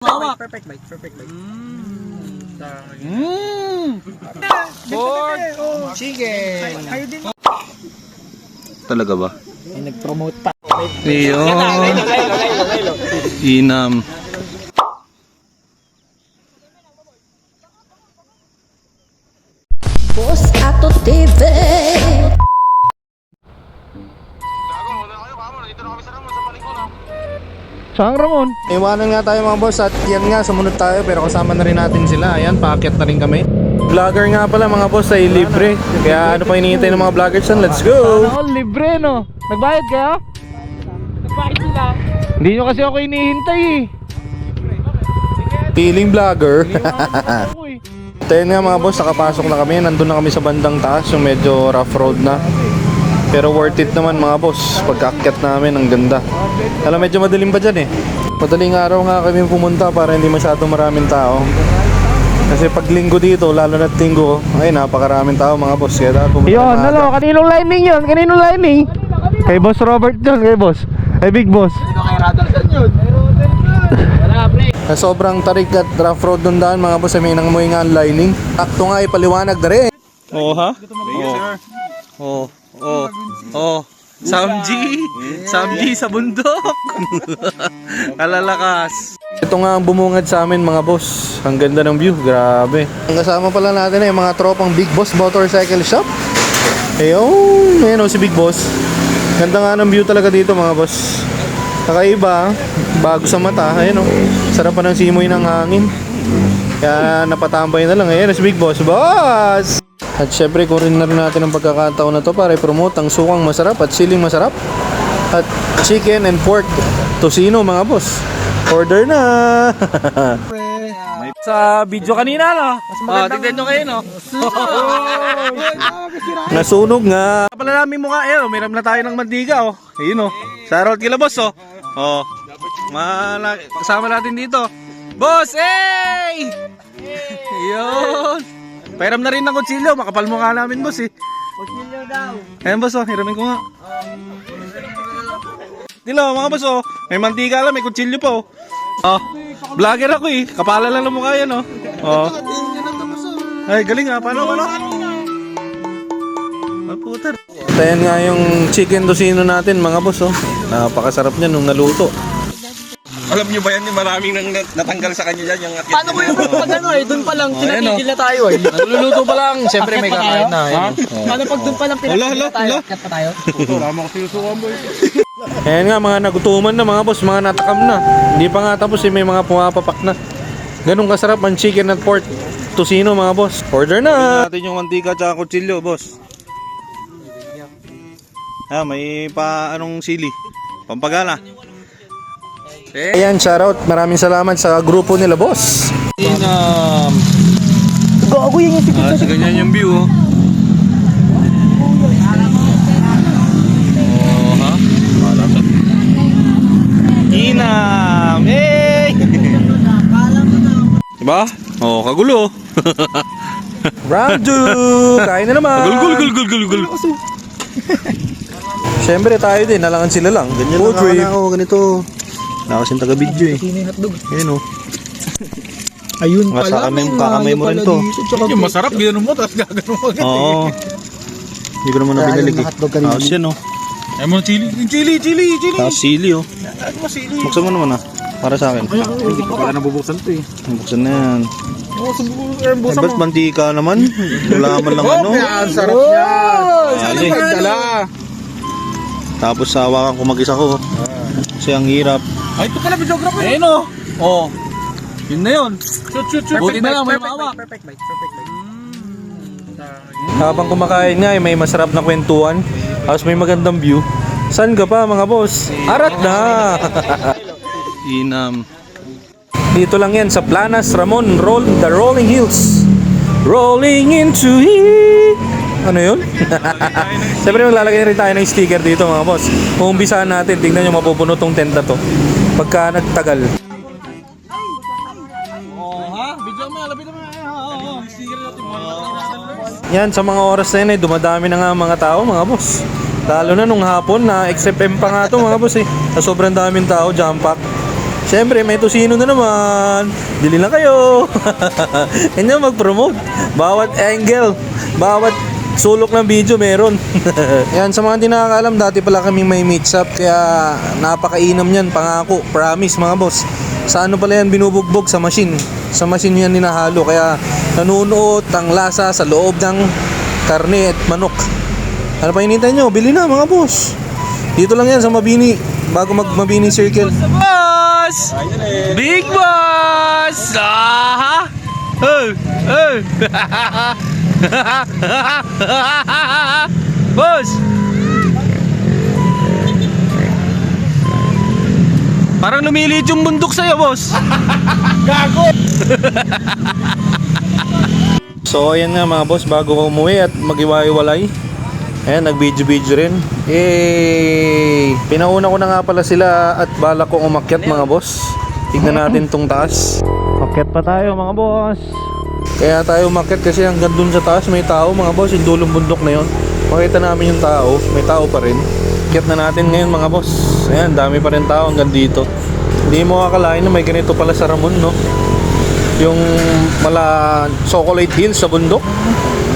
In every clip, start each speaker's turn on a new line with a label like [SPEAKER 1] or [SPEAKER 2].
[SPEAKER 1] Perfect bite.
[SPEAKER 2] Pork chicken.
[SPEAKER 3] Talaga ba?
[SPEAKER 1] Ay, nag-promote pa.
[SPEAKER 3] Ayun. Inam.
[SPEAKER 4] Boss Ato TV.
[SPEAKER 2] Saan Ramon?
[SPEAKER 3] Iwanan nga tayo mga boss at yan nga sumunod tayo pero kasama na rin natin sila. Ayan, paakyat na rin kami. Vlogger nga pala mga boss ay libre. Kaya ano pa hinihintay ng mga vloggers yan? Let's go!
[SPEAKER 2] Ako, libre no? Nagbayad kayo? Nagbayad sila. Hindi nyo kasi ako hinihintay eh.
[SPEAKER 3] Feeling vlogger.
[SPEAKER 2] Ako eh.
[SPEAKER 3] Tayo nga mga boss, nakapasok na kami. Nandun na kami sa bandang taas, yung medyo rough road na. Pero worth it naman mga boss. Pagkaakyat namin, ang ganda. Alam, medyo madilim pa dyan eh. Madaling araw nga kami pumunta para hindi masyadong maraming tao. Kasi pag linggo dito, lalo na't linggo, ay napakaraming tao mga boss. Kaya dapat pumunta
[SPEAKER 2] Yun,
[SPEAKER 3] na
[SPEAKER 2] ano, kaninong lining yun? Kaninong lining? Kay Boss Robert yun, kay Boss. Ay, Big Boss.
[SPEAKER 3] Na sobrang tarik at rough road doon daan mga boss, may nangamoy nga ang lining. Takto nga ipaliwanag na rin. Oo ha? Oo. Samji sa bundok. Alalakas. Ito nga ang bumungad sa amin mga boss. Ang ganda ng view, grabe. Ang kasama pala natin ay mga tropang Big Boss Motorcycle Shop. Ayun, ayun si Big Boss. Ganda nga ng view talaga dito mga boss. Kakaiba, bago sa mata. Ayun sarap pa ng simoy ng hangin. Kaya napatambay na lang. Ayun si Big Boss. Boss! At syempre kunin na rin natin ang pagkakataon na to para i-promote ang sukang masarap at siling masarap at chicken and pork tocino mga boss. Order na!
[SPEAKER 2] Sa video kanina, no? Mas magandang... tignan nyo kayo, no?
[SPEAKER 3] Nasunog nga.
[SPEAKER 2] Pala namin mukha, umiram na tayo ng mantika, oh. Ayun, oh. Shoutout kila boss, oh. Oh. Kasama natin dito. Boss, hey! Yun. Pairam na rin ng kutsilyo. Makapal mukha namin, boss, eh.
[SPEAKER 1] Kutsilyo daw.
[SPEAKER 2] Ayan, boss, oh. Hiramin ko nga. Dilo, mga boss, oh. May mantika lang, may kutsilyo pa, oh. Oh. Vlogger ako, eh. Kapala lang ng mukha yan, oh. Oh. Ay, galing, ha. Paano? Puta.
[SPEAKER 3] Ayan nga yung chicken tocino natin mga boss, oh. Napakasarap niya nung naluto.
[SPEAKER 5] Alam niyo ba yan, maraming nang natanggal sa kanya dyan yung akyat.
[SPEAKER 1] Paano ko yung pag ano eh, doon pa lang pinatigil na tayo eh.
[SPEAKER 2] Naluluto pa lang. Siyempre, may kakain na. Ayan, oh.
[SPEAKER 1] Paano pag doon pa lang pinatigil na tayo? Akyat pa tayo?
[SPEAKER 3] Ayan nga mga nagutuman na mga boss, mga natakam na. Hindi pa nga tapos, may mga pumapapak na. Ganun kasarap ang chicken at pork tocino mga boss. Order na! Natin yung mantika at kutsilyo, boss. May anong sili? Pampagana. Ayan, shoutout. Maraming salamat sa grupo nila, boss.
[SPEAKER 1] Gago yun yung sikit.
[SPEAKER 3] So ganyan yung view, oh. Oh, ha? Inam! Hey! Diba? Oh, kagulo. Round 2! Kain na naman! Gul. Siyempre tayo din, nalangan sila lang. Ganyan lang ako, ganito. Nakasin taga-video eh. Ayun, oh.
[SPEAKER 1] Ayun pala.
[SPEAKER 3] Kakamay mo rin to.
[SPEAKER 5] Yung masarap, ginanong mo, tapos gagano'n mo agad.
[SPEAKER 3] Oo. Hindi ko naman nabinalik eh. Tapos yan, oh.
[SPEAKER 5] Ay mo, chili.
[SPEAKER 3] Tapos sili, oh. Buksan mo naman, ah. Para sa akin.
[SPEAKER 5] Hindi pa pala nabubuksan to eh.
[SPEAKER 3] Buksan na yan. Ba't mantika naman? Wala man lang ano.
[SPEAKER 5] Ang sarap niya.
[SPEAKER 3] Ali. Tapos hawakan ko mag-isa ko. Kasi ang hirap.
[SPEAKER 5] Ay, ito pala videographer.
[SPEAKER 2] Ayun, oh. Oh. Yun na yun.
[SPEAKER 5] Shoot.
[SPEAKER 2] Buti na lang, may mawak.
[SPEAKER 1] Perfect bite.
[SPEAKER 3] Habang kumakain nga, may masarap na kwentuhan. Tapos may magandang view. Saan ka pa mga boss? Arat na! Inam. Dito lang yan sa Planas Ramon, the Rolling Hills. Rolling into it. Ano yun? Siyempre maglalagay rin tayo ng sticker dito mga boss. Uumpisahan natin, tingnan nyo mapupuno tong tent na to pagka nagtagal.
[SPEAKER 2] Oh, ha? Video mo, lapit mo. Sticker natin.
[SPEAKER 3] Yan, sa mga oras na yun dumadami na nga mga tao mga boss. Lalo na nung hapon na XFM pa nga to mga boss eh. Sa sobrang daming tao, jam pack. Siyempre, may tusino na naman. Bili na kayo. Yan yung mag-promote. Bawat angle, bawat sulok ng video meron. Yan, sa mga hindi nakakaalam, dati pala kaming may meat shop. Kaya napakainam yan, pangako. Promise mga boss. Sa ano pala yan binubugbog? Sa machine. Sa machine yan ninahalo. Kaya nanunuot ang lasa sa loob ng karne at manok. Ano pa hinintay nyo? Bili na mga boss. Dito lang yan sa Mabini. Bago mag-Mabini Circle.
[SPEAKER 2] Boss! Big Boss! Ah! Oh! Oh! Boss! Parang lumilit yung bundok sa'yo, boss.
[SPEAKER 3] So ayan nga mga boss, bago ko umuwi at mag-iwalay. Ayan, nag-video rin. Yay! Pinauna ko na nga pala sila at balak kong umakyat mga boss. Tignan natin tong taas. Akyat pa tayo mga boss. Kaya tayo umakyat kasi hanggang dun sa taas may tao mga boss. Yung dulong bundok na yun. Makita namin yung tao, may tao pa rin. Akyat na natin ngayon mga boss. Ayan, dami pa rin tao hanggang dito. Hindi mo akalain na may ganito pala sa Ramon, no? Yung Chocolate Hills sa bundok.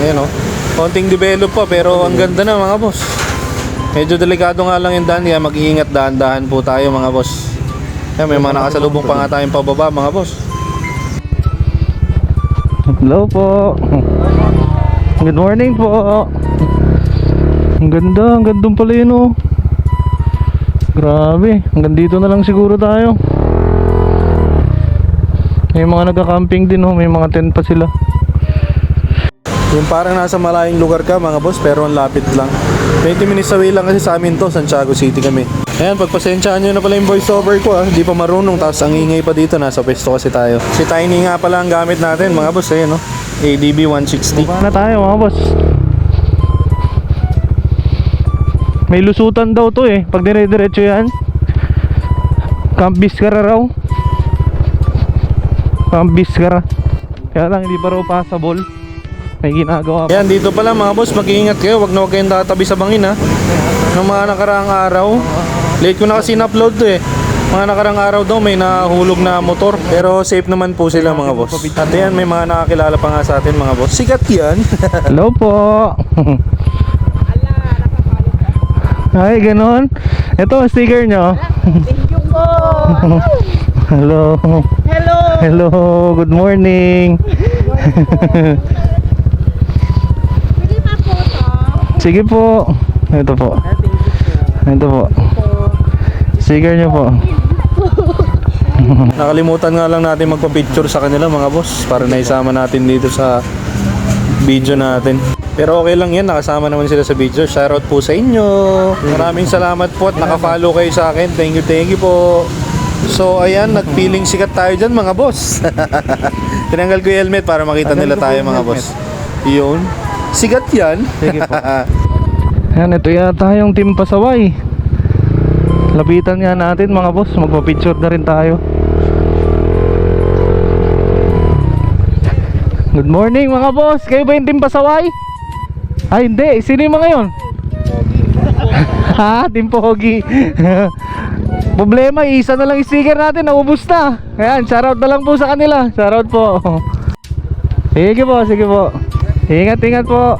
[SPEAKER 3] Ayan, no? Konting develop pa pero ang ganda na mga boss. Medyo delikado nga lang yung daan kaya mag-iingat dahan-dahan po tayo mga boss. Yan, may mga nakasalubong pa nga tayong pababa mga boss. Hello po. Good morning po. Ang ganda pala yun oh. Grabe, hanggang dito na lang siguro tayo. May mga nagka-camping din oh, may mga tent pa sila. Yung parang nasa malayong lugar ka mga boss pero ang lapit lang. 20 minutes away lang kasi sa amin to, Santiago City kami. Ayan, pagpasensyaan nyo na pala yung voice over ko Di pa marunong, tapos ang ingay pa dito, nasa pwesto kasi tayo. Si Tiny nga pala ang gamit natin mga boss, no? ADB 160. Baba na tayo mga boss. May lusutan daw to pag dire-diretso yan. Camp Biscara raw. Camp Biscara. Kaya lang hindi pa raw passable. May ginagawa pa. Yan, dito pala mga boss, mag-iingat kayo. Wag na huwag kayong tatabi sa bangin Noong mga nakaraang araw, late ko na kasi na-upload to Mga nakaraang araw daw may nahulog na motor. Pero safe naman po sila mga boss. At yan, may mga nakakilala pa nga sa atin mga boss. Sikat yan. Hello po. Ay, ganon. Ito, sticker nyo.
[SPEAKER 4] Thank you po.
[SPEAKER 3] Hello.
[SPEAKER 4] Hello.
[SPEAKER 3] Hello, good morning.
[SPEAKER 4] Pwede pa po to?
[SPEAKER 3] Sige po. Ito po. Ito po. Sticker nyo po. Nakalimutan nga lang natin magpa-picture sa kanila mga boss para naisama natin dito sa video natin. Pero okay lang yan, nakasama naman sila sa video. Shoutout po sa inyo. Maraming salamat po at nakafollow kayo sa akin. Thank you po. So ayan, nagpiling sikat tayo dyan mga boss. Tinanggal ko yung helmet para makita nila tayo mga boss. Yun. Sikat yan. Sige po. Yan, ito yata yung Team Pasaway. Lapitan nga natin mga boss. Magpa-picture na rin tayo. Good morning mga boss. Kayo ba yung Team Pasaway? Ay hindi. Sino yung mga yun? Ha? Team Pogi. Problema, isa na lang sticker natin, naubos na. Ayan, shoutout na lang po sa kanila. Shoutout po. Sige po. Ingat po.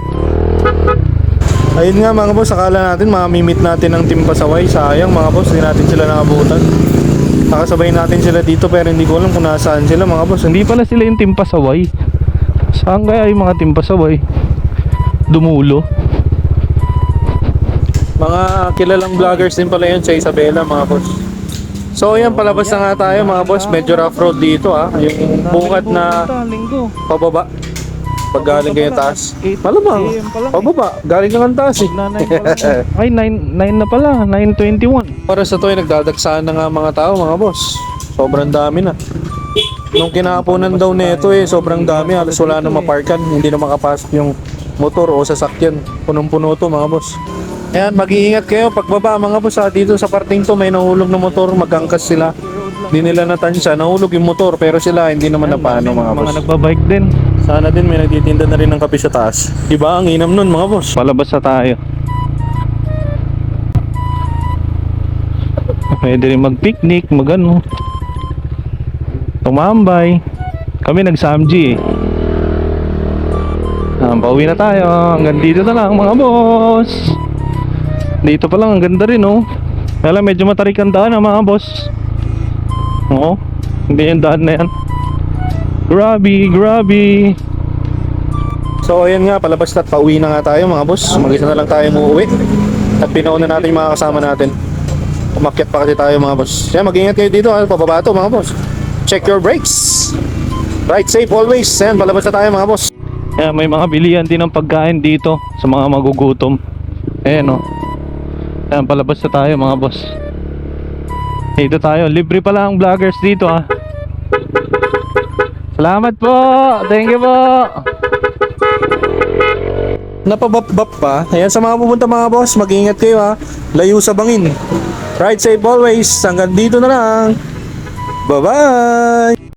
[SPEAKER 3] Ayun nga mga boss, akala natin mamimit natin ang Team Pasaway. Sayang mga boss, hindi natin sila nakabutan. Nakasabay natin sila dito pero hindi ko alam kung nasaan sila mga boss. Hindi pala sila yung Team Pasaway. Saan kaya yung mga Team Pasaway? Dumulo. Mga kilalang vloggers din pala yun sa Isabela mga boss. So ayan, palabas na nga tayo mga boss. Medyo rough road dito Yung bungad na pababa. Pag galing kayo taas. Malamang, pababa. Galing ka ng taas Ay, 9 na pala. 9:21. Para sa to ay nagdadagsaan na nga mga tao mga boss. Sobrang dami na. Nung kinapunan daw nito sobrang dami. Halos wala na maparkan. Hindi na makapasok yung motor o sasakyan. Punong-puno to mga boss. Ayan, mag-iingat kayo pagbaba mga boss dito sa parting to may nahulog na motor, magangkas sila. Hindi nila natansya, nahulog yung motor pero sila hindi naman napano mga boss. Mga nagbabike din. Sana din may nagtitinda na rin ng kape sa taas. Diba ang inam nun mga boss? Palabas na tayo. Pwede rin mag-picnic, magano. tumambay. Kami nag-Samji eh. Pauwi na tayo. Hanggang dito na lang mga boss. Dito pa lang, ang ganda rin oh. Kaya lang medyo matarik ang daan mga boss. Oo, hindi yung daan na yan. Grabe. So ayan nga, palabas na at pauwi na nga tayo mga boss. Mag-isa na lang tayo umuwi. At pinauna natin yung mga kasama natin. Umakyat pa kasi tayo mga boss. Kaya mag-ingat kayo dito, pababa to mga boss. Check your brakes. Ride safe always. Ayan, palabas na tayo mga boss. Ayan, may mga bilihan din ng pagkain dito sa mga magugutom. Ayan o. Ayan, palabas na tayo mga boss. Dito tayo, libre pala ang vloggers dito ha. Salamat po. Thank you po. Napabap-bap pa. Ayan, sa mga pupunta mga boss, mag-ingat kayo ha. Layo sa bangin. Ride safe always. Hanggang dito na lang. Bye-bye.